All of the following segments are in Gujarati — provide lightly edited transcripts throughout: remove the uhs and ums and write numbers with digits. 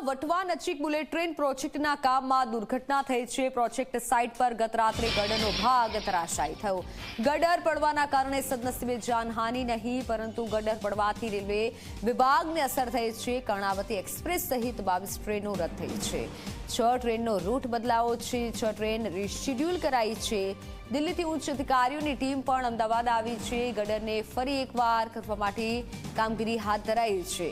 દિલ્હીમાં વટવા નજીક બુલેટ ટ્રેન પ્રોજેક્ટના કામમાં દુર્ઘટના થઈ છે। પ્રોજેક્ટ સાઇટ પર ગત રાત્રે ગડરનો ભાગ ધરાશાયી થયો। ગડર પડવાના કારણે સદનસીબે જાનહાનિ નહીં, પરંતુ ગડર પડવાથી રેલવે વિભાગને અસર થઈ છે। કર્ણાવતી એક્સપ્રેસ સહિત 22 ટ્રેનો રદ થઈ છે। 6 ટ્રેનનો રૂટ બદલાયો છે। 6 ટ્રેન રીશેડ્યુલ કરાઈ છે। દિલ્હીથી ઉચ્ચ અધિકારીઓની ટીમ પણ અમદાવાદ આવી છે। ગડરને ફરી એકવાર કરવા માટે કામગીરી હાથ ધરાઈ છે।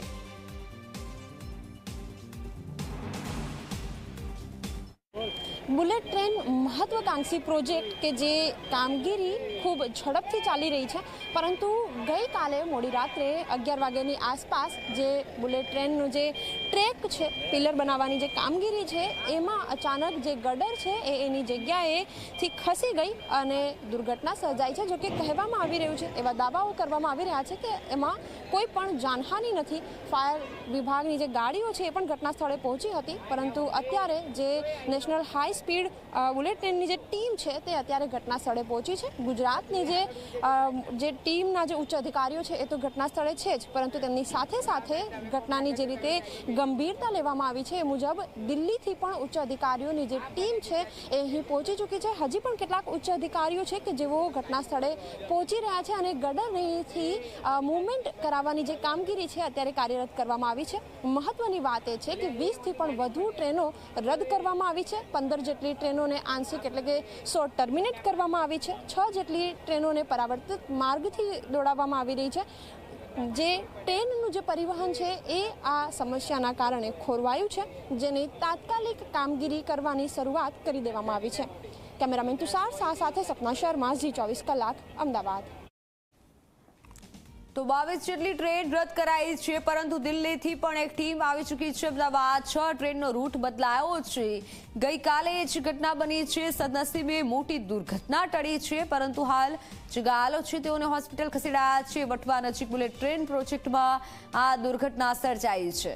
बुलेट ट्रेन महत्वाकांक्षी प्रोजेक्ट के जे कामगीरी खूब झड़पथी चाली रही है, परंतु गई काले मोड़ी रात्रे 11 वाग्यानी आसपास जे बुलेट ट्रेन जे ट्रेक है पिलर बनावानी जे कामगीरी है एमां अचानक जे गडर है एनी जग्याए थी खसी गई अने दुर्घटना सर्जाई है। जो कि कहेवामां आवी रह्युं छे, एवा दावाओ करवामां आवी रह्या छे के एमां कोई पण जानहानि नहीं। फायर विभागनी जे गाड़ीओ छे ए पण घटना स्थळे पहोंची हती, परंतु अत्यारे जे नेशनल हाई स्पीड बुलेट ट्रेननी जे टीम है ते अत्यारे घटना स्थळे पहोंची है। गुजरातनी जे टीमना जे उच्च अधिकारीओ छे ए तो घटना स्थळे छे ज, परंतु तेमनी साथे साथे घटनानी जे रीते गंभीरता लेवामां आवी छे ए मुजब दिल्हीथी पण उच्च अधिकारीओनी जे टीम है ए અહીં પહોંચી ચૂકી છે। હજી પણ કેટલાક ઉચ્ચ અધિકારીઓ છે કે જેઓ ઘટના સ્થળે પહોંચી રહ્યા છે અને ગડરથી મૂવમેન્ટ કરાવવાની જે કામગીરી છે અત્યારે કાર્યરત કરવામાં આવી છે। મહત્વની વાત એ છે કે 20થી પણ વધુ ટ્રેનો રદ કરવામાં આવી છે। 15 જેટલી ટ્રેનોને આંશિક એટલે કે શોર્ટ ટર્મિનેટ કરવામાં આવી છે। 6 જેટલી ટ્રેનોને પરાવર્તિત માર્ગથી દોડાવવામાં આવી રહી છે। જે ટ્રેનનું જે પરિવહન છે એ આ સમસ્યાના કારણે ખોરવાયું છે, જેની તાત્કાલિક કામગીરી કરવાની શરૂઆત કરી દેવામાં આવી છે। કેમેરામેન તુષાર શાહ સાથે સપના શર્મા, ઝી24 કલાક, અમદાવાદ। તો 22 જેટલી ટ્રેન રદ કરાઈ છે, પરંતુ દિલ્હીથી પણ એક ટીમ આવી ચૂકી છે અમદાવાદ। 6 ટ્રેનનો રૂટ બદલાયો છે। ગઈકાલે જ ઘટના બની છે। સદનસીબે મોટી દુર્ઘટના ટળી છે, પરંતુ હાલ જે ઘાયલો છે તેઓને હોસ્પિટલ ખસેડાયા છે। વટવા નજીક બુલેટ ટ્રેન પ્રોજેક્ટમાં આ દુર્ઘટના સર્જાઈ છે।